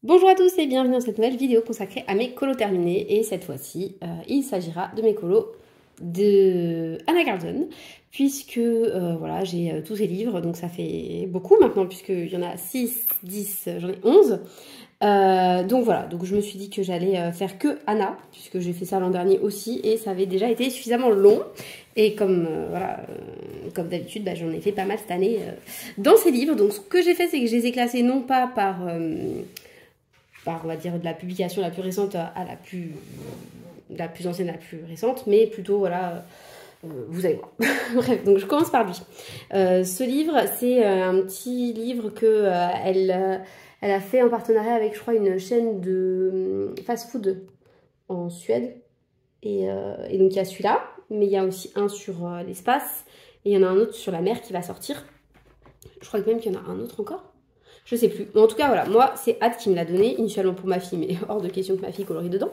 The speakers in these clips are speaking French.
Bonjour à tous et bienvenue dans cette nouvelle vidéo consacrée à mes colos terminés et cette fois-ci il s'agira de mes colos de Hannah Garden puisque voilà j'ai tous ces livres donc ça fait beaucoup maintenant puisqu'il y en a 6, 10, j'en ai 11 donc voilà, donc je me suis dit que j'allais faire que Hannah puisque j'ai fait ça l'an dernier aussi et ça avait déjà été suffisamment long et comme voilà comme d'habitude bah, j'en ai fait pas mal cette année dans ces livres. Donc ce que j'ai fait c'est que je les ai classés non pas par on va dire de la publication la plus récente à la plus ancienne à la plus récente, mais plutôt voilà vous allez voir. Bref, donc je commence par lui. Ce livre c'est un petit livre que elle a fait en partenariat avec je crois une chaîne de fast-food en Suède et donc il y a celui-là, mais il y a aussi un sur l'espace et il y en a un autre sur la mer qui va sortir. Je crois même qu'il y en a un autre encore. Je sais plus. Mais en tout cas, voilà. Moi, c'est Had qui me l'a donné, initialement pour ma fille, mais hors de question que ma fille colorie dedans.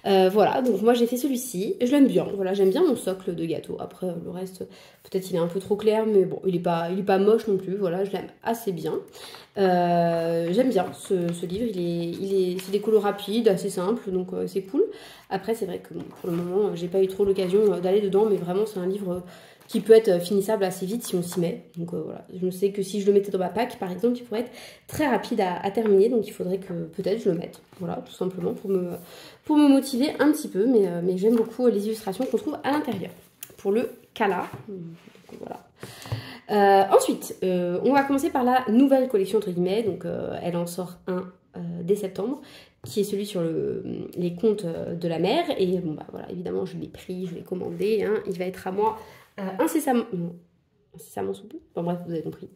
Voilà. Donc, moi, j'ai fait celui-ci. Je l'aime bien. Voilà, j'aime bien mon socle de gâteau. Après, le reste, peut-être il est un peu trop clair, mais bon, il est pas moche non plus. Voilà, je l'aime assez bien. J'aime bien ce livre. C'est des colos rapides, assez simples, donc c'est cool. Après, c'est vrai que bon, pour le moment, j'ai pas eu trop l'occasion d'aller dedans, mais vraiment, c'est un livre qui peut être finissable assez vite si on s'y met. Donc voilà, je sais que si je le mettais dans ma pack, par exemple, il pourrait être très rapide à terminer. Donc il faudrait que peut-être je le mette. Voilà, tout simplement pour me motiver un petit peu. Mais j'aime beaucoup les illustrations qu'on trouve à l'intérieur. Pour le Kala. Donc voilà. Ensuite, on va commencer par la nouvelle collection, entre guillemets. Donc elle en sort un dès septembre, qui est celui sur les contes de la mer. Et bon bah voilà, évidemment, je l'ai pris, je l'ai commandé. Hein. Il va être à moi incessamment sous peu. Bon bref, vous avez compris.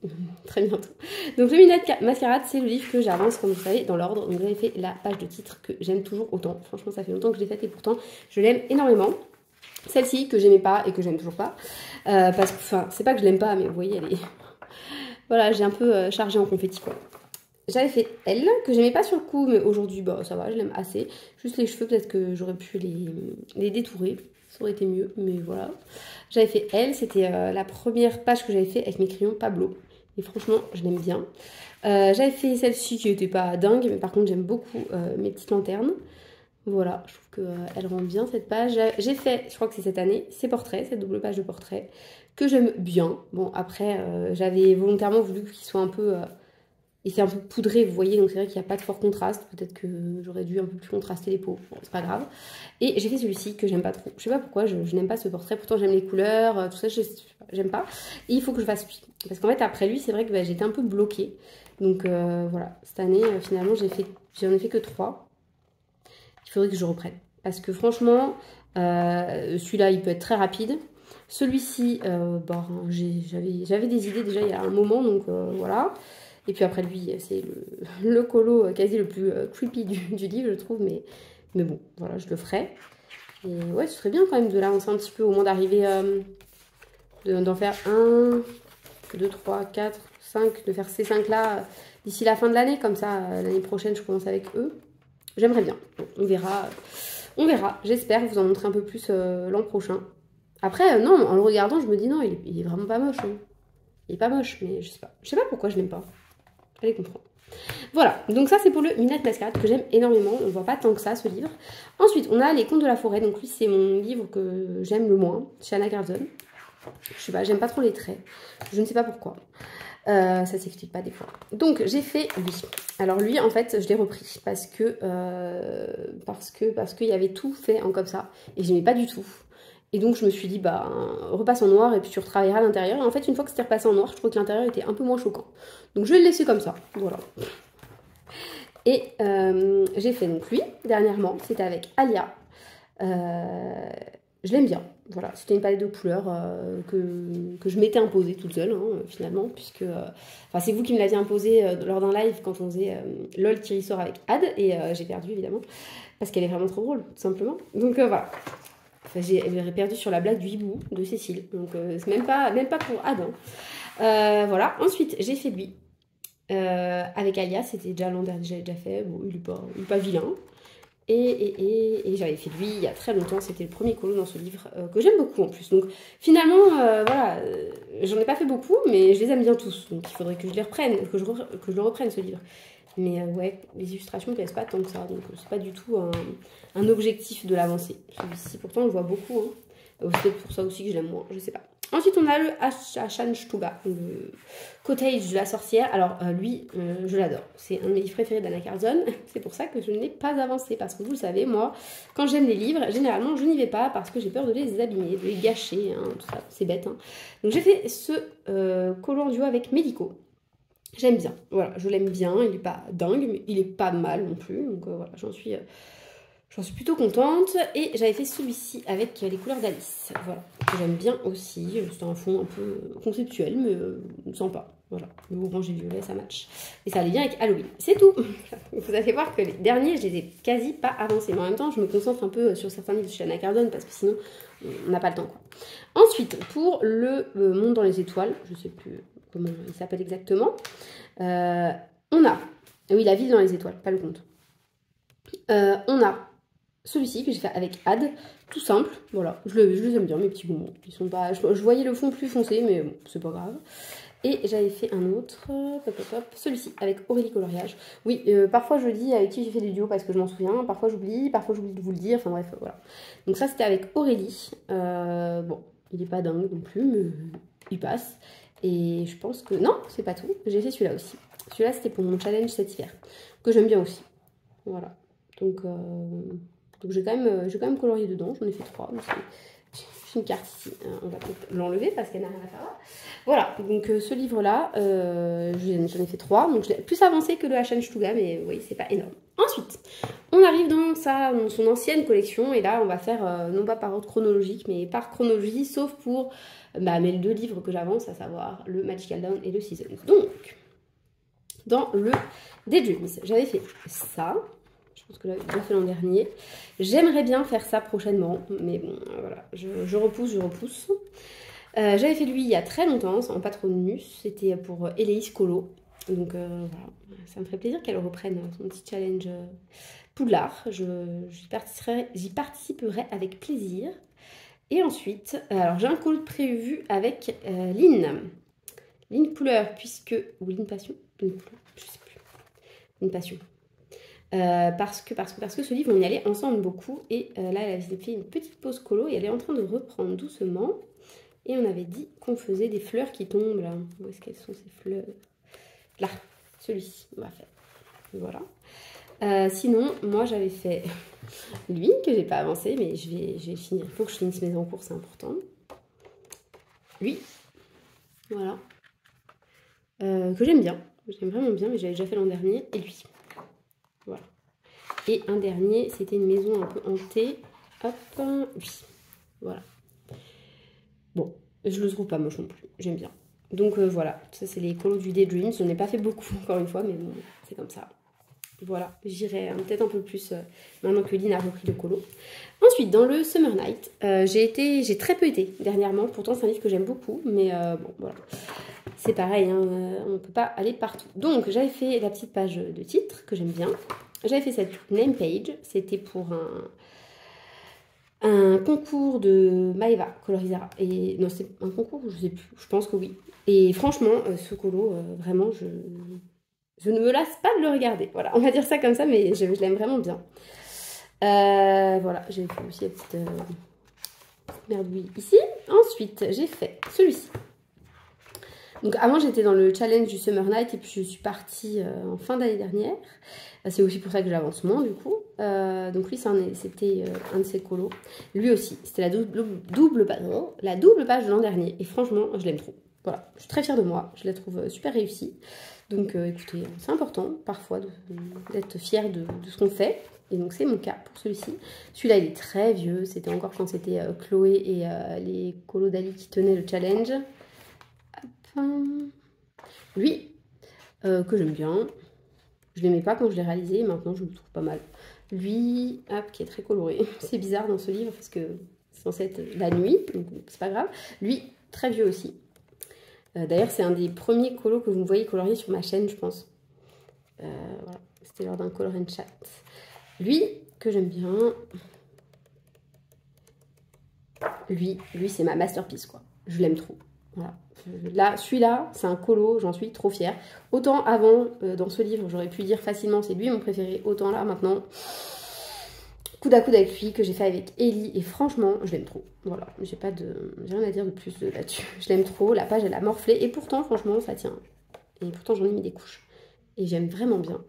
Très bientôt. Donc le Midnight Masquerade, c'est le livre que j'avance, comme vous savez, dans l'ordre. Donc j'avais fait la page de titre que j'aime toujours autant. Franchement, ça fait longtemps que je l'ai faite et pourtant, je l'aime énormément. Celle-ci, que j'aimais pas et que j'aime toujours pas. Parce que, enfin, c'est pas que je l'aime pas, mais vous voyez, elle est... Voilà, j'ai un peu chargé en confetti, quoi. J'avais fait elle, que j'aimais pas sur le coup, mais aujourd'hui, bah ça va, je l'aime assez. Juste les cheveux, peut-être que j'aurais pu les détourer. Ça aurait été mieux, mais voilà. J'avais fait elle, c'était la première page que j'avais fait avec mes crayons Pablo. Et franchement, je l'aime bien. J'avais fait celle-ci qui n'était pas dingue, mais par contre, j'aime beaucoup mes petites lanternes. Voilà, je trouve qu'elle rend bien cette page. J'ai fait, je crois que c'est cette année, ces portraits, cette double page de portraits, que j'aime bien. Bon, après, j'avais volontairement voulu qu'il soit un peu... il fait un peu poudré, vous voyez, donc c'est vrai qu'il n'y a pas de fort contraste. Peut-être que j'aurais dû un peu plus contraster les peaux. Bon, c'est pas grave. Et j'ai fait celui-ci que j'aime pas trop. Je sais pas pourquoi, je n'aime pas ce portrait. Pourtant, j'aime les couleurs, tout ça, j'aime pas. Et il faut que je fasse lui. Parce qu'en fait, après lui, c'est vrai que bah, j'étais un peu bloquée. Donc voilà, cette année, finalement, j'en ai fait que 3. Il faudrait que je reprenne. Parce que franchement, celui-là, il peut être très rapide. Celui-ci, bah, j'avais des idées déjà il y a un moment, donc voilà. Et puis après lui, c'est le colo quasi le plus creepy du livre, je trouve. Mais bon, voilà, je le ferai. Et ouais, ce serait bien quand même de l'avancer un petit peu, au moins d'arriver, d'en faire 1, 2, 3, 4, 5, de faire ces 5-là d'ici la fin de l'année. Comme ça, l'année prochaine, je commence avec eux. J'aimerais bien. On verra. On verra. J'espère vous en montrer un peu plus l'an prochain. Après, non, en le regardant, je me dis non, il est vraiment pas moche. Hein. Il est pas moche, mais je sais pas. Je sais pas pourquoi je l'aime pas. Allez comprendre. Voilà, donc ça c'est pour le Midnight Masquerade que j'aime énormément. On voit pas tant que ça ce livre. Ensuite, on a Les Contes de la Forêt. Donc lui, c'est mon livre que j'aime le moins chez Hannah Garden. Je sais pas, j'aime pas trop les traits. Je ne sais pas pourquoi. Ça s'explique pas des fois. Donc j'ai fait lui. Alors lui en fait je l'ai repris parce que il y avait tout fait en comme ça et j'aimais pas du tout. Et donc je me suis dit bah repasse en noir et puis tu retravailleras l'intérieur. Et en fait une fois que c'était repassé en noir, je trouvais que l'intérieur était un peu moins choquant. Donc je vais le laisser comme ça. Voilà. Et j'ai fait donc lui dernièrement. C'était avec Alia. Je l'aime bien. Voilà, c'était une palette de couleurs que je m'étais imposée toute seule, hein, finalement, puisque... Enfin, c'est vous qui me l'aviez imposée lors d'un live quand on faisait LOL qui ressort avec Had, et j'ai perdu, évidemment, parce qu'elle est vraiment trop drôle, tout simplement. Donc, voilà. Enfin, j'ai perdu sur la blague du hibou de Cécile, donc c'est même pas pour Had. Hein. Voilà, ensuite, j'ai fait lui. Avec Alia, c'était déjà l'an dernier, j'avais déjà fait. Bon, il est pas vilain. Et j'avais fait lui il y a très longtemps, c'était le premier colo dans ce livre que j'aime beaucoup en plus. Donc finalement, voilà, j'en ai pas fait beaucoup, mais je les aime bien tous. Donc il faudrait que je les reprenne, que je le reprenne ce livre. Mais ouais, les illustrations ne plaisent pas tant que ça. Donc c'est pas du tout un objectif de l'avancer. Celui-ci, pourtant, on le voit beaucoup. Hein. C'est peut-être pour ça aussi que je l'aime moins, je sais pas. Ensuite, on a le Ashanshtuga, le Cottage de la sorcière. Alors, lui, je l'adore. C'est un de mes livres préférés d'Anna Carlson. C'est pour ça que je n'ai pas avancé. Parce que vous le savez, moi, quand j'aime les livres, généralement, je n'y vais pas parce que j'ai peur de les abîmer, de les gâcher. Hein, tout ça, c'est bête. Hein. Donc, j'ai fait ce colo en duo avec Médico. J'aime bien. Voilà, je l'aime bien. Il n'est pas dingue, mais il est pas mal non plus. Donc, voilà, j'en suis plutôt contente. Et j'avais fait celui-ci avec les couleurs d'Alice. Voilà, que j'aime bien aussi. C'est un fond un peu conceptuel, mais sympa. Voilà, le orange et violet, ça match. Et ça allait bien avec Halloween. C'est tout. Vous allez voir que les derniers, je les ai quasi pas avancés. Mais en même temps, je me concentre un peu sur certains livres de chez Anna Carlson parce que sinon, on n'a pas le temps, quoi. Ensuite, pour le Monde dans les étoiles, je sais plus comment il s'appelle exactement, on a, oui, La ville dans les étoiles, pas le conte. On a celui-ci que j'ai fait avec Ad, tout simple, voilà, je les aime bien, mes petits bonbons. Ils sont pas, je voyais le fond plus foncé, mais bon, c'est pas grave. Et j'avais fait un autre, celui-ci, avec Aurélie Coloriage. Oui, parfois je dis avec qui j'ai fait des duos parce que je m'en souviens, parfois j'oublie de vous le dire, enfin bref, voilà. Donc ça, c'était avec Aurélie. Bon, il est pas dingue non plus, mais il passe. Et je pense que... Non, c'est pas tout, j'ai fait celui-là aussi. Celui-là, c'était pour mon challenge cet hiver, que j'aime bien aussi. Voilà. Donc j'ai quand même colorié dedans, j'en ai fait 3. J'ai une carte ici, on va peut-être l'enlever parce qu'elle n'a rien à faire là. Voilà, donc ce livre-là, j'en ai fait 3, donc je l'ai plus avancé que le Ashanshtuga, mais oui, c'est pas énorme. Ensuite, on arrive dans son ancienne collection, et là, on va faire, non pas par ordre chronologique, mais par chronologie, sauf pour mes 2 livres que j'avance, à savoir le Magical Dawn et le Seasons. Donc, dans le Daydreams, j'avais fait ça. Je pense que là, j'ai déjà fait l'an dernier. J'aimerais bien faire ça prochainement, mais bon, voilà, je repousse. J'avais fait lui il y a très longtemps, en Patronus, c'était pour Héléis Colo. Donc voilà, ça me ferait plaisir qu'elle reprenne son petit challenge Poudlard. J'y participerai avec plaisir. Et ensuite, alors j'ai un call prévu avec Lynn Couleur, ou Lynn Passion, je sais plus, Lynn Passion. Parce que ce livre, on y allait ensemble beaucoup. Et là, elle avait fait une petite pause colo et elle est en train de reprendre doucement. Et on avait dit qu'on faisait des fleurs qui tombent là. Où est-ce qu'elles sont ces fleurs? Là, celui-ci, on va faire. Voilà. Sinon, moi j'avais fait lui, que j'ai pas avancé, mais je vais finir. Il faut que je finisse mes encours, c'est important. Lui, voilà. Que j'aime bien. J'aime vraiment bien, mais j'avais déjà fait l'an dernier. Et lui. Voilà. Et un dernier, c'était une maison un peu hantée. Hop, oui. Voilà. Bon, je le trouve pas moche non plus. J'aime bien. Donc voilà, ça c'est les colos du Daydreams. J'en ai pas fait beaucoup encore une fois, mais bon, c'est comme ça. Voilà, j'irai peut-être un peu plus maintenant que Lynn a repris le colo. Ensuite, dans le Summer Night, j'ai très peu été dernièrement. Pourtant, c'est un livre que j'aime beaucoup, mais bon, voilà. C'est pareil, hein, on ne peut pas aller partout. Donc, j'avais fait la petite page de titre, que j'aime bien. J'avais fait cette name page, c'était pour un concours de Maeva Colorisera. Et non, c'est un concours, je sais plus, je pense que oui. Et franchement, ce colo, vraiment, je ne me lasse pas de le regarder. Voilà, on va dire ça comme ça, mais je l'aime vraiment bien. Voilà, j'ai fait aussi la petite merdouille ici. Ensuite, j'ai fait celui-ci. Donc avant, j'étais dans le challenge du Summer Night et puis je suis partie en fin d'année dernière. C'est aussi pour ça que j'avance moins du coup. Donc lui, c'était un de ses colos. Lui aussi, c'était la double page de l'an dernier. Et franchement, je l'aime trop. Voilà, je suis très fière de moi. Je la trouve super réussie. Donc écoutez, c'est important parfois d'être fière de ce qu'on fait. Et donc c'est mon cas pour celui-ci. Celui-là, il est très vieux. C'était encore quand c'était Chloé et les colos d'Ali qui tenaient le challenge. Lui, que j'aime bien. Je l'aimais pas quand je l'ai réalisé, maintenant je le trouve pas mal. Lui, hop, qui est très coloré. C'est bizarre dans ce livre parce que c'est censé être la nuit, donc c'est pas grave. Lui, très vieux aussi. D'ailleurs, c'est un des premiers colos que vous me voyez colorier sur ma chaîne, je pense. Voilà, c'était lors d'un color and chat. Lui, que j'aime bien. Lui c'est ma masterpiece, quoi. Je l'aime trop. Voilà. Là, celui-là, c'est un colo, j'en suis trop fière. Autant avant, dans ce livre, j'aurais pu dire facilement c'est lui mon préféré. Autant là, maintenant, coude à coude avec lui, que j'ai fait avec Ellie. Et franchement, je l'aime trop. Voilà, j'ai rien à dire de plus là-dessus. Je l'aime trop, la page, elle a morflé. Et pourtant, franchement, ça tient. Et pourtant, j'en ai mis des couches. Et j'aime vraiment bien.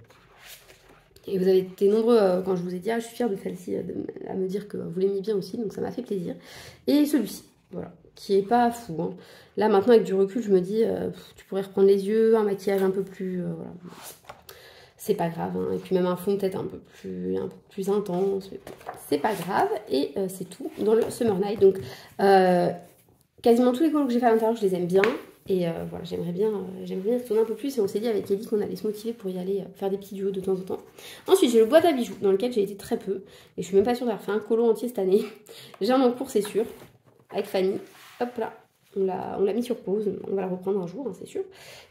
Et vous avez été nombreux, quand je vous ai dit, ah, je suis fière de celle-ci, à me dire que vous l'aimez bien aussi. Donc ça m'a fait plaisir. Et celui-ci, voilà, qui est pas fou. Hein. Là, maintenant, avec du recul, je me dis, tu pourrais reprendre les yeux, un maquillage un peu plus... voilà. C'est pas grave. Hein. Et puis même un fond peut-être un peu plus intense. C'est pas grave. Et c'est tout dans le Summer Night. Donc, quasiment tous les colos que j'ai fait à l'intérieur, je les aime bien. Et voilà, j'aimerais bien y retourner un peu plus. Et on s'est dit avec Ellie qu'on allait se motiver pour y aller faire des petits duos de temps en temps. Ensuite, j'ai le boîte à bijoux dans lequel j'ai été très peu. Et je suis même pas sûre d'avoir fait un colo entier cette année. J'ai un en cours, c'est sûr. Avec Fanny. Hop là. On l'a mis sur pause. On va la reprendre un jour, hein, c'est sûr.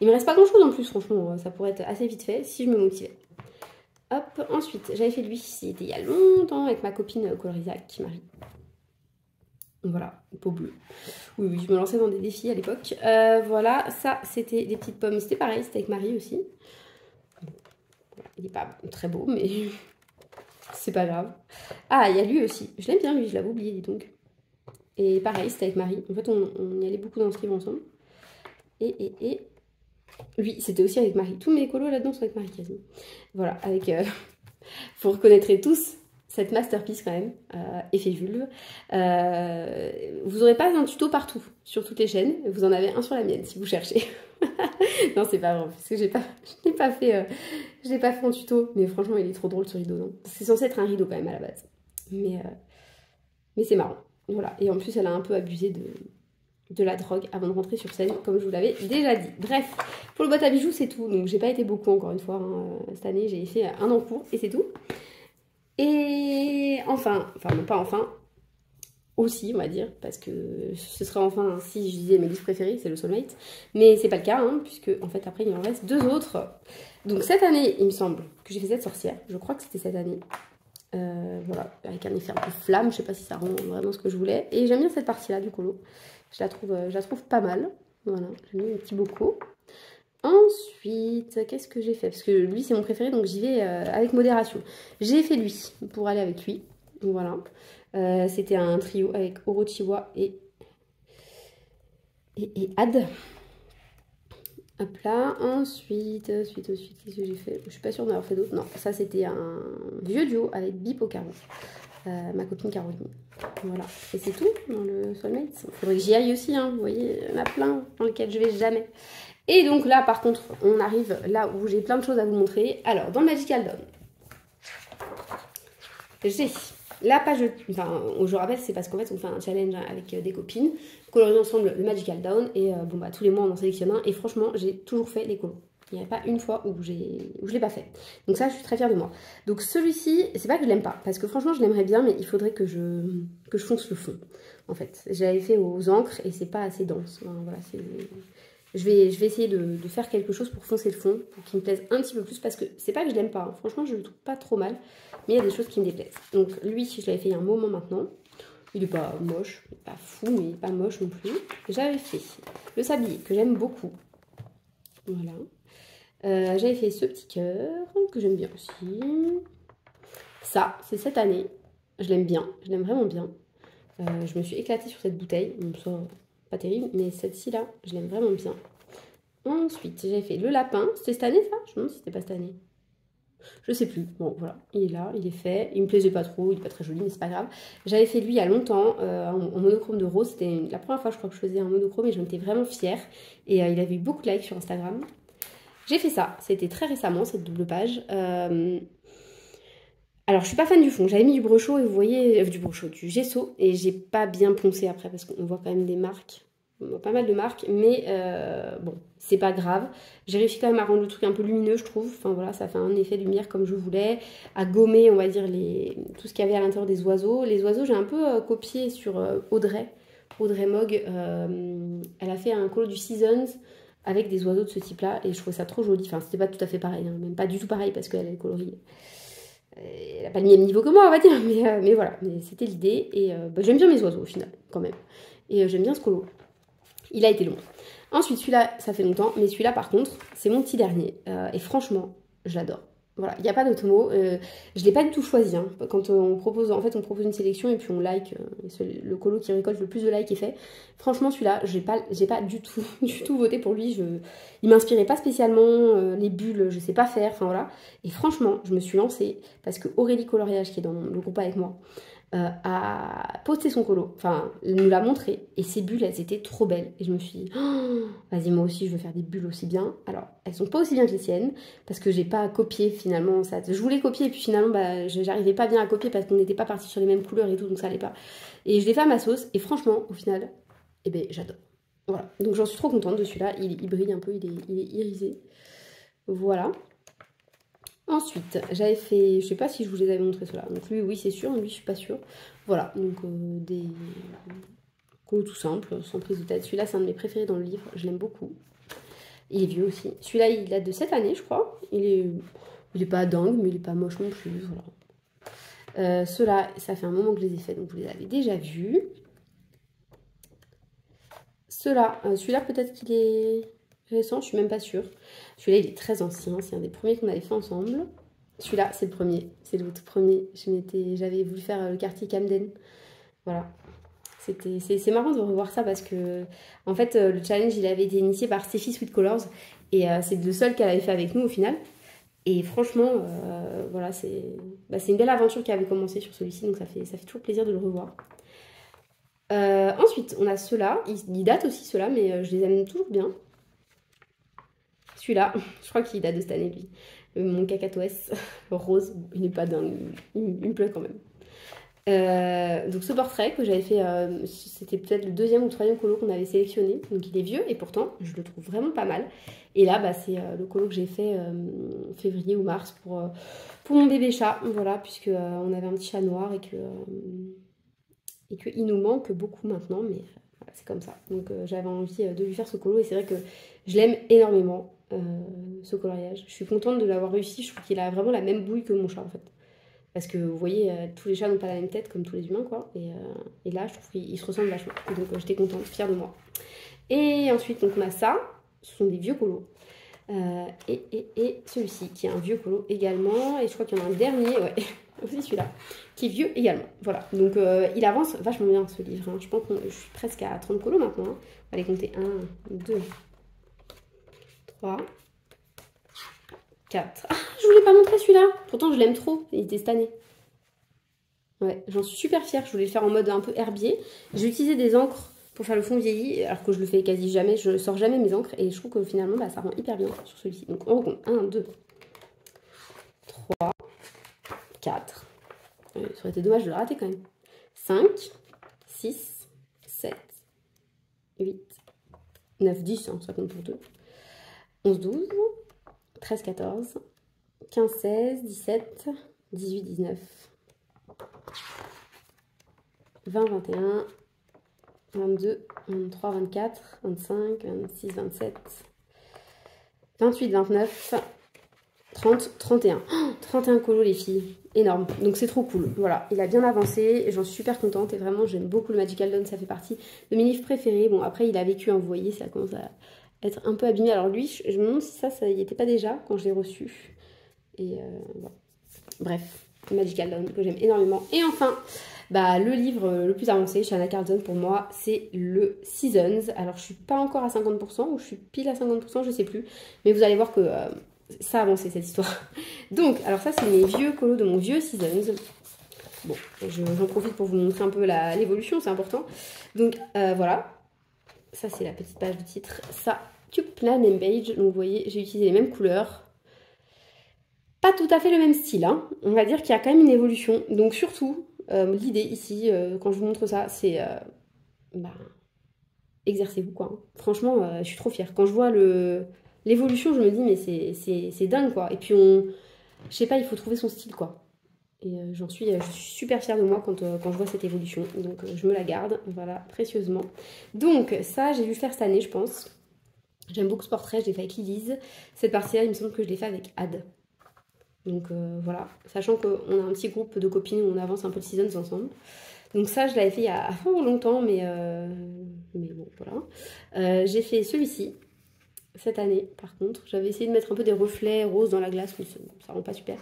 Il me reste pas grand chose en plus, franchement. Ça pourrait être assez vite fait si je me motivais. Hop. Ensuite, j'avais fait lui, c'était il y a longtemps avec ma copine colorisac, Marie. Voilà, peau bleue. Oui, je me lançais dans des défis à l'époque. Voilà, ça, c'était des petites pommes. C'était pareil, c'était avec Marie aussi. Voilà, il n'est pas très beau, mais c'est pas grave. Ah, il y a lui aussi. Je l'aime bien, lui, je l'avais oublié, dis donc. Et pareil, c'était avec Marie. En fait, on y allait beaucoup dans ce livre ensemble. Et lui, c'était aussi avec Marie. Tous mes colos là-dedans sont avec Marie, quasiment. Voilà, avec... vous reconnaîtrez tous cette masterpiece quand même, effet vulve. Vous n'aurez pas un tuto partout, sur toutes les chaînes. Vous en avez un sur la mienne, si vous cherchez. Non, c'est pas vrai, parce que je n'ai pas fait en tuto. Mais franchement, il est trop drôle ce rideau. Non, c'est censé être un rideau quand même à la base. Mais c'est marrant. Voilà. Et en plus, elle a un peu abusé de la drogue avant de rentrer sur scène, comme je vous l'avais déjà dit. Bref, pour le boîte à bijoux, c'est tout. Donc, j'ai pas été beaucoup, encore une fois. Hein. Cette année, j'ai fait un en cours et c'est tout. Et enfin, non pas enfin, aussi on va dire, parce que ce serait enfin si je disais mes livres préférés, c'est le Soulmate, mais c'est pas le cas, hein, puisque en fait après il en reste deux autres. Donc cette année, il me semble que j'ai fait cette sorcière, je crois que c'était cette année, voilà, avec un effet un peu flamme, je sais pas si ça rend vraiment ce que je voulais, et j'aime bien cette partie-là du colo, je la trouve pas mal, voilà, j'ai mis un petit bocaux. Ensuite, qu'est-ce que j'ai fait? Parce que lui, c'est mon préféré, donc j'y vais avec modération. J'ai fait lui, pour aller avec lui. Voilà. C'était un trio avec Orochiwa et Ad. Hop là. Ensuite, qu'est-ce que j'ai fait? Je suis pas sûre d'en avoir fait d'autres. Non, ça, c'était un vieux duo avec Bip au Caro. Ma copine Caroline. Voilà. Et c'est tout dans le Soulmate. Il faudrait que j'y aille aussi, hein. Vous voyez, il y en a plein dans lesquels je vais jamais. Et donc là, par contre, on arrive là où j'ai plein de choses à vous montrer. Alors, dans le Magical Dawn, j'ai la page... Enfin, je rappelle, c'est parce qu'en fait, on fait un challenge avec des copines, coloriser ensemble le Magical Dawn. Et bon, bah, tous les mois, on en sélectionne un. Et franchement, j'ai toujours fait les colos. Il n'y a pas une fois où je ne l'ai pas fait. Donc ça, je suis très fière de moi. Donc celui-ci, c'est pas que je l'aime pas. Parce que franchement, je l'aimerais bien, mais il faudrait que je fonce le fond. En fait, j'avais fait aux encres et c'est pas assez dense. Enfin, voilà, c'est... Je vais essayer de faire quelque chose pour foncer le fond, pour qu'il me plaise un petit peu plus, parce que c'est pas que je l'aime pas, hein. Franchement je le trouve pas trop mal, mais il y a des choses qui me déplaisent. Donc lui, je l'avais fait il y a un moment maintenant, il est pas moche, il est pas fou, mais il est pas moche non plus. J'avais fait le sablier, que j'aime beaucoup, voilà. J'avais fait ce petit cœur, que j'aime bien aussi. Ça, c'est cette année, je l'aime bien, je l'aime vraiment bien. Je me suis éclatée sur cette bouteille, donc ça... pas terrible, mais cette-ci là, je l'aime vraiment bien. Ensuite, j'ai fait le lapin. C'était cette année ça? Je me demande si c'était pas cette année. Je sais plus. Bon, voilà, il est là, il est fait. Il me plaisait pas trop, il est pas très joli, mais c'est pas grave. J'avais fait lui il y a longtemps, en monochrome de rose. C'était la première fois, je crois, que je faisais un monochrome et j'en étais vraiment fière. Et il avait eu beaucoup de likes sur Instagram. J'ai fait ça, c'était très récemment, cette double page. Alors, je suis pas fan du fond. J'avais mis du brochot et vous voyez, du gesso. Et j'ai pas bien poncé après parce qu'on voit quand même des marques. On voit pas mal de marques. Mais bon, c'est pas grave. J'ai réussi quand même à rendre le truc un peu lumineux, je trouve. Enfin voilà, ça fait un effet lumière comme je voulais. À gommer, on va dire, tout ce qu'il y avait à l'intérieur des oiseaux. Les oiseaux, j'ai un peu copié sur Audrey. Audrey Mogg. Elle a fait un colo du Seasons avec des oiseaux de ce type-là. Et je trouvais ça trop joli. Enfin, c'était pas tout à fait pareil. Hein. Même pas du tout pareil parce qu'elle est colorée. Elle n'a pas le même niveau que moi, on va dire, mais voilà, mais c'était l'idée. Et j'aime bien mes oiseaux au final, quand même. Et j'aime bien ce colo. Il a été long. Ensuite, celui-là, ça fait longtemps, mais celui-là, par contre, c'est mon petit dernier. Et franchement, je l'adore. Voilà, il n'y a pas d'autre mot. Je ne l'ai pas du tout choisi. Hein. Quand on propose, en fait, on propose une sélection et puis on like. Le colo qui récolte le plus de likes est fait. Franchement, celui-là, j'ai pas du tout, du tout voté pour lui. Il m'inspirait pas spécialement. Les bulles, je sais pas faire. Enfin voilà. Et franchement, je me suis lancée parce que Aurélie Coloriage, qui est dans le groupe avec moi, a posté son colo, enfin nous l'a montré et ses bulles elles étaient trop belles et je me suis dit oh, vas-y moi aussi je veux faire des bulles aussi bien. Alors elles sont pas aussi bien que les siennes parce que j'ai pas copié finalement ça. Je voulais copier et puis finalement bah, j'arrivais pas bien à copier parce qu'on n'était pas parti sur les mêmes couleurs et tout donc ça allait pas. Et je l'ai fait à ma sauce et franchement au final eh ben j'adore. Voilà donc j'en suis trop contente de celui-là, il brille un peu, il est irisé. Voilà. Ensuite, j'avais fait, je sais pas si je vous les avais montré cela. Donc lui, oui, c'est sûr, lui, je suis pas sûre. Voilà, donc des colos tout simples, sans prise de tête. Celui-là, c'est un de mes préférés dans le livre, je l'aime beaucoup. Il est vieux aussi. Celui-là, il date de cette année, je crois. Il est pas dingue, mais il est pas moche non plus. Voilà. Ceux-là, ça fait un moment que je les ai faits, donc vous les avez déjà vus. Ceux-là, celui-là, peut-être qu'il est récent, je suis même pas sûre. Celui-là, il est très ancien, c'est un des premiers qu'on avait fait ensemble. Celui-là, c'est le premier, c'est le tout premier. J'avais voulu faire le quartier Camden. Voilà. C'est marrant de revoir ça parce que, en fait, le challenge, il avait été initié par Steffi Sweet Colors. Et c'est le seul qu'elle avait fait avec nous au final. Et franchement, voilà, c'est une belle aventure qui avait commencé sur celui-ci. Donc ça fait toujours plaisir de le revoir. Ensuite, on a ceux-là. Ils datent aussi, ceux-là, mais je les aime toujours bien. Celui-là, je crois qu'il date de cette année, lui. Mon cacatoès rose, il n'est pas dingue, il me plaît quand même. Donc ce portrait que j'avais fait, c'était peut-être le deuxième ou le troisième colo qu'on avait sélectionné. Donc il est vieux et pourtant je le trouve vraiment pas mal. Et là bah, c'est le colo que j'ai fait février ou mars pour mon bébé chat. Voilà, puisque on avait un petit chat noir et qu'il nous manque beaucoup maintenant. Mais voilà, c'est comme ça. Donc j'avais envie de lui faire ce colo et c'est vrai que je l'aime énormément. Ce coloriage. Je suis contente de l'avoir réussi. Je trouve qu'il a vraiment la même bouille que mon chat en fait. Parce que vous voyez, tous les chats n'ont pas la même tête comme tous les humains quoi. Et là, je trouve qu'ils se ressemblent vachement. Donc j'étais contente, fière de moi. Et ensuite, donc on a ça. Ce sont des vieux colos. Et celui-ci qui est un vieux colo également. Et je crois qu'il y en a un dernier, ouais, aussi celui-là, qui est vieux également. Voilà. Donc il avance vachement bien ce livre. Hein. Je pense que je suis presque à 30 colos maintenant. Hein. On va les compter 1, 2, 3, 4. Ah, je voulais pas montrer celui-là. Pourtant, je l'aime trop. Il était cette année. Ouais, j'en suis super fière. Je voulais le faire en mode un peu herbier. J'ai utilisé des encres pour faire le fond vieilli, alors que je le fais quasi jamais. Je sors jamais mes encres. Et je trouve que finalement, bah, ça rend hyper bien sur celui-ci. Donc, on recompte. 1, 2, 3, 4. Ça aurait été dommage de le rater quand même. 5, 6, 7, 8, 9, 10. Hein, ça compte pour 2. 11, 12. 13, 14, 15, 16, 17, 18, 19, 20, 21, 22, 23, 24, 25, 26, 27, 28, 29, 30, 31. Oh, 31 colos les filles, énorme. Donc c'est trop cool. Voilà, il a bien avancé et j'en suis super contente. Et vraiment, j'aime beaucoup le Magical Dawn, ça fait partie de mes livres préférés. Bon, après, il a vécu, hein, vous voyez, ça commence à être un peu abîmé. Alors lui, je me demande si ça y était pas déjà quand je l'ai reçu. Et voilà. Bref, Magical Dawn que j'aime énormément. Et enfin, bah, le livre le plus avancé chez Anna Carlson pour moi, c'est le Seasons. Alors je suis pas encore à 50% ou je suis pile à 50%, je sais plus. Mais vous allez voir que ça a avancé cette histoire. Donc, alors ça c'est mes vieux colos de mon vieux Seasons. Bon, j'en profite pour vous montrer un peu l'évolution, c'est important. Donc voilà. Ça, c'est la petite page de titre. Ça, Tube Plan and Beige. Donc, vous voyez, j'ai utilisé les mêmes couleurs. Pas tout à fait le même style. Hein. On va dire qu'il y a quand même une évolution. Donc, surtout, l'idée ici, quand je vous montre ça, c'est... bah, exercez-vous, quoi. Hein. Franchement, je suis trop fière. Quand je vois l'évolution, je me dis, mais c'est dingue, quoi. Et puis, je sais pas, il faut trouver son style, quoi. Et je suis super fière de moi quand je vois cette évolution. Donc je me la garde, voilà, précieusement. Donc ça, j'ai dû le faire cette année, je pense. J'aime beaucoup ce portrait, je l'ai fait avec Lilise. Cette partie-là, il me semble que je l'ai fait avec Ad. Donc voilà, sachant qu'on a un petit groupe de copines où on avance un peu de seasons ensemble. Donc ça, je l'avais fait il y a longtemps, mais bon, voilà. J'ai fait celui-ci cette année, par contre. J'avais essayé de mettre un peu des reflets roses dans la glace, mais ça rend pas super.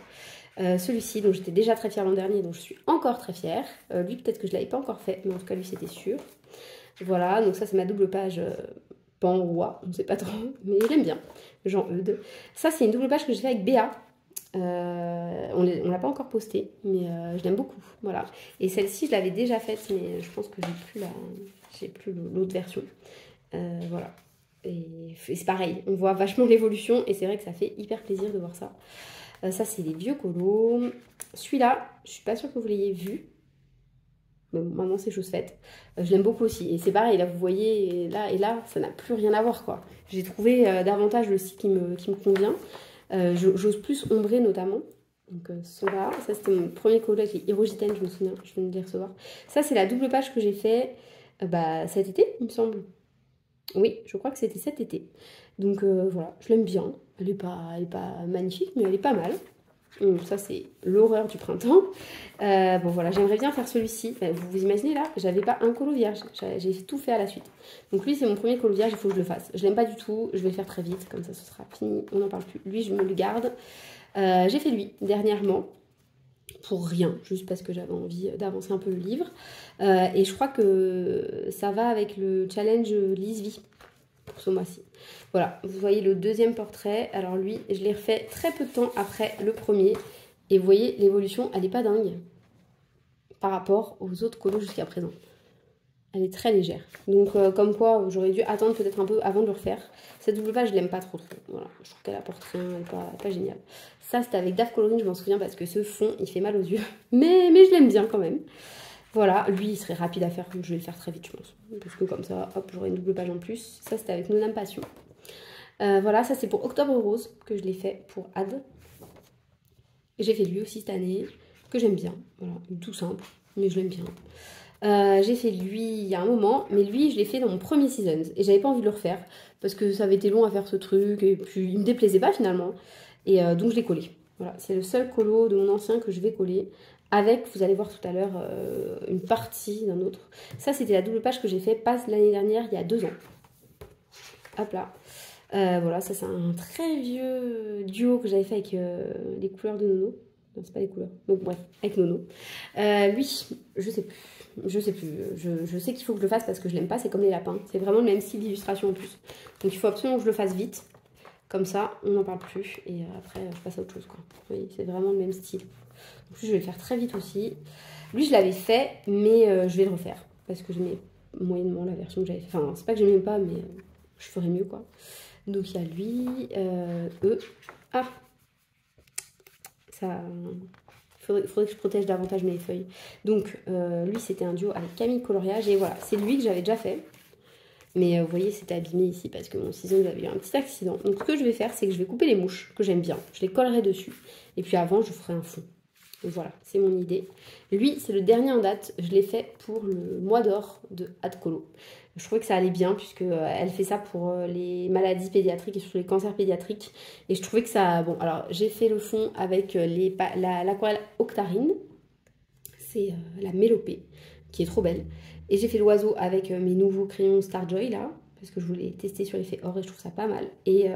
Celui-ci, donc j'étais déjà très fière l'an dernier, donc je suis encore très fière. Lui, peut-être que je l'avais pas encore fait, mais en tout cas, lui, c'était sûr. Voilà, donc ça, c'est ma double page pan roi, on ne sait pas trop, mais j'aime bien. Jean-Eudes. Ça, c'est une double page que j'ai fait avec Béa. On l'a pas encore postée, mais je l'aime beaucoup. Voilà. Et celle-ci, je l'avais déjà faite, mais je pense que j'ai plus l'autre version. Voilà. Et c'est pareil, on voit vachement l'évolution et c'est vrai que ça fait hyper plaisir de voir ça. Ça, c'est les vieux colos. Celui-là, je suis pas sûre que vous l'ayez vu. Mais bon, maintenant, c'est chose faite. Je l'aime beaucoup aussi. Et c'est pareil, là, vous voyez, et là, ça n'a plus rien à voir, quoi. J'ai trouvé davantage le style qui me convient. J'ose plus ombrer, notamment. Donc, cela. Ça, c'était mon premier colo avec les Hirogiten, je me souviens. Je viens de les recevoir. Ça, c'est la double page que j'ai fait cet été, il me semble. Oui, je crois que c'était cet été. Donc voilà, je l'aime bien. Elle est pas magnifique, mais elle est pas mal. Donc, ça, c'est l'horreur du printemps. Bon voilà, j'aimerais bien faire celui-ci. Vous vous imaginez là, j'avais pas un colo vierge. J'ai tout fait à la suite. Donc lui, c'est mon premier colo vierge, il faut que je le fasse. Je l'aime pas du tout, je vais le faire très vite, comme ça ce sera fini, on n'en parle plus. Lui, je me le garde. J'ai fait lui dernièrement. Pour rien, juste parce que j'avais envie d'avancer un peu le livre. Et je crois que ça va avec le challenge Lise Vie pour ce mois-ci. Voilà, vous voyez le deuxième portrait. Alors lui, je l'ai refait très peu de temps après le premier. Et vous voyez, l'évolution, elle n'est pas dingue par rapport aux autres colos jusqu'à présent. Elle est très légère. Donc comme quoi, j'aurais dû attendre peut-être un peu avant de le refaire. Cette double page, je l'aime pas trop. Voilà, je trouve qu'elle apporte rien, elle n'est pas géniale. Ça, c'était avec DAF Coloring, je m'en souviens, parce que ce fond, il fait mal aux yeux. Mais je l'aime bien quand même. Voilà, lui, il serait rapide à faire, je vais le faire très vite, je pense. Parce que comme ça, hop, j'aurai une double page en plus. Ça, c'était avec Nos Dames Passion. Voilà, ça, c'est pour Octobre Rose, que je l'ai fait pour Ad. J'ai fait lui aussi cette année, que j'aime bien. Voilà, tout simple, mais je l'aime bien. J'ai fait lui il y a un moment, mais lui je l'ai fait dans mon premier Seasons et j'avais pas envie de le refaire parce que ça avait été long à faire ce truc et puis il me déplaisait pas finalement et donc je l'ai collé. Voilà, c'est le seul colo de mon ancien que je vais coller avec, vous allez voir tout à l'heure, une partie d'un autre. Ça c'était la double page que j'ai fait passe l'année dernière, il y a 2 ans. Hop là. Voilà, ça c'est un très vieux duo que j'avais fait avec les couleurs de Nono. Non, c'est pas les couleurs. Donc bref, avec Nono. Lui, je sais plus. Je sais plus. Je sais qu'il faut que je le fasse parce que je l'aime pas. C'est comme les lapins. C'est vraiment le même style d'illustration en plus. Donc il faut absolument que je le fasse vite. Comme ça, on n'en parle plus. Et après, je passe à autre chose, quoi. Vous voyez, c'est vraiment le même style. En plus, je vais le faire très vite aussi. Lui, je l'avais fait, mais je vais le refaire. Parce que j'aimais moyennement la version que j'avais fait. Enfin, c'est pas que j'aimais pas, mais je ferais mieux, quoi. Donc il y a lui, eux. Ah, ça, faudrait que je protège davantage mes feuilles. Donc lui c'était un duo avec Camille Coloriage et voilà, c'est lui que j'avais déjà fait. Mais vous voyez, c'était abîmé ici parce que mon ciseau avait eu un petit accident. Donc ce que je vais faire, c'est que je vais couper les mouches que j'aime bien. Je les collerai dessus. Et puis avant, je ferai un fond. Donc voilà, c'est mon idée. Lui, c'est le dernier en date. Je l'ai fait pour le mois d'or de Ad Colo. Je trouvais que ça allait bien puisque elle fait ça pour les maladies pédiatriques et surtout les cancers pédiatriques. Et je trouvais que ça... Bon, alors j'ai fait le fond avec l'aquarelle Octarine. C'est la Mélopée qui est trop belle. Et j'ai fait l'oiseau avec mes nouveaux crayons Starjoy là. Parce que je voulais tester sur l'effet or et je trouve ça pas mal. Et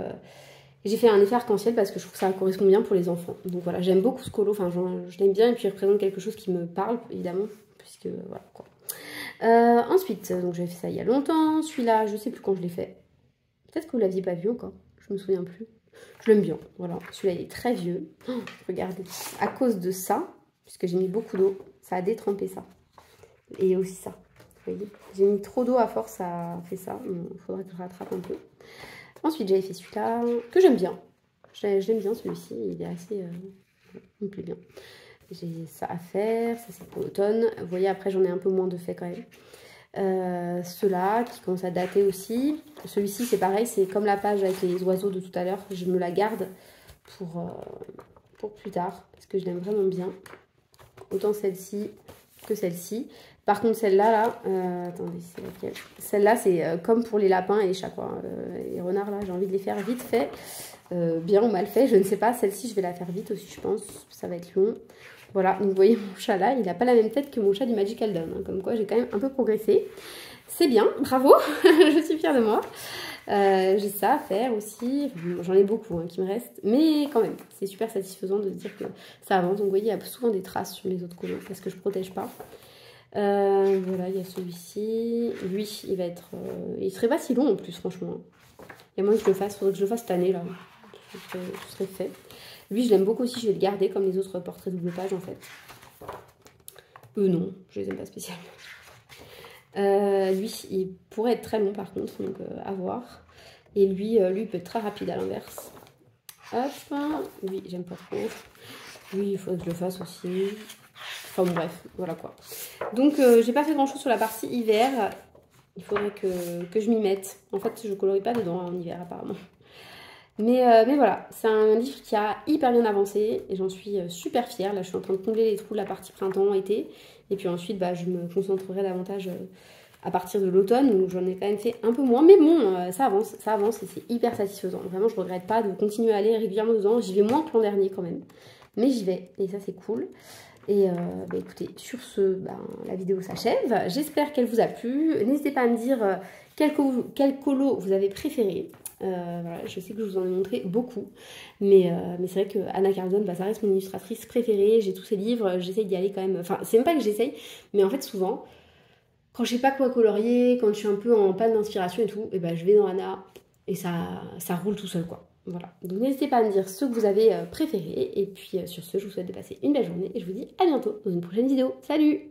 j'ai fait un effet arc-en-ciel parce que je trouve que ça correspond bien pour les enfants. Donc voilà, j'aime beaucoup ce colo. Enfin, je l'aime bien et puis il représente quelque chose qui me parle évidemment. Puisque voilà quoi. Ensuite, donc j'avais fait ça il y a longtemps. Celui-là, je sais plus quand je l'ai fait. Peut-être que vous l'aviez pas vu encore. Je me souviens plus. Je l'aime bien. Voilà. Celui-là, il est très vieux. Oh, regardez. À cause de ça, puisque j'ai mis beaucoup d'eau, ça a détrempé ça. Et aussi ça. Vous voyez, j'ai mis trop d'eau à force, ça a fait ça. Il faudrait que je rattrape un peu. Ensuite, j'avais fait celui-là, que j'aime bien. Je l'aime bien celui-ci. Il est assez... il me plaît bien. J'ai ça à faire, ça c'est pour l'automne. Vous voyez, après j'en ai un peu moins de fait quand même. Ceux-là qui commencent à dater aussi. Celui-ci c'est pareil, c'est comme la page avec les oiseaux de tout à l'heure. Je me la garde pour plus tard parce que je l'aime vraiment bien. Autant celle-ci que celle-ci. Par contre celle-là, là, attendez, c'est laquelle? Celle-là c'est comme pour les lapins et les chats, quoi. Les renards là, j'ai envie de les faire vite fait. Bien ou mal fait, je ne sais pas. Celle-ci je vais la faire vite aussi, je pense. Ça va être long. Voilà, donc vous voyez mon chat là, il n'a pas la même tête que mon chat du Magical Doll, hein, comme quoi j'ai quand même un peu progressé. c'est bien, bravo, je suis fière de moi. J'ai ça à faire aussi, j'en ai beaucoup hein, qui me restent, mais quand même, c'est super satisfaisant de se dire que ça avance. Donc vous voyez, il y a souvent des traces sur les autres colos parce que je protège pas. Voilà, il y a celui-ci. Lui, il va être... il serait pas si long en plus, franchement. Il y a moins que je le fasse, faudrait que je le fasse cette année là. Ce serait fait. Lui, je l'aime beaucoup aussi, je vais le garder comme les autres portraits double page en fait. Non, je les aime pas spécialement. Lui, il pourrait être très long par contre, donc à voir. Et lui, il peut être très rapide à l'inverse. Hop, lui, j'aime pas trop. Lui, il faudrait que je le fasse aussi. Enfin bon, bref, voilà quoi. Donc, j'ai pas fait grand chose sur la partie hiver. Il faudrait que je m'y mette. En fait, je colorie pas dedans en hiver apparemment. Mais voilà, c'est un livre qui a hyper bien avancé et j'en suis super fière. Là, je suis en train de combler les trous de la partie printemps-été. Et puis ensuite, bah, je me concentrerai davantage à partir de l'automne où j'en ai quand même fait un peu moins. Mais bon, ça avance et c'est hyper satisfaisant. Vraiment, je regrette pas de continuer à aller régulièrement dedans. J'y vais moins que l'an dernier quand même. Mais j'y vais et ça, c'est cool. Et bah, écoutez, sur ce, la vidéo s'achève. J'espère qu'elle vous a plu. N'hésitez pas à me dire quel colo vous avez préféré. Voilà, je sais que je vous en ai montré beaucoup, mais c'est vrai que Hannah Carlzon, ça reste mon illustratrice préférée. J'ai tous ses livres, j'essaye d'y aller quand même. Enfin, c'est même pas que j'essaye, mais en fait, souvent, quand je sais pas quoi colorier, quand je suis un peu en panne d'inspiration et tout, et ben je vais dans Hannah et ça roule tout seul, quoi. Voilà. Donc n'hésitez pas à me dire ce que vous avez préféré. Et puis sur ce, je vous souhaite de passer une belle journée et je vous dis à bientôt dans une prochaine vidéo. Salut!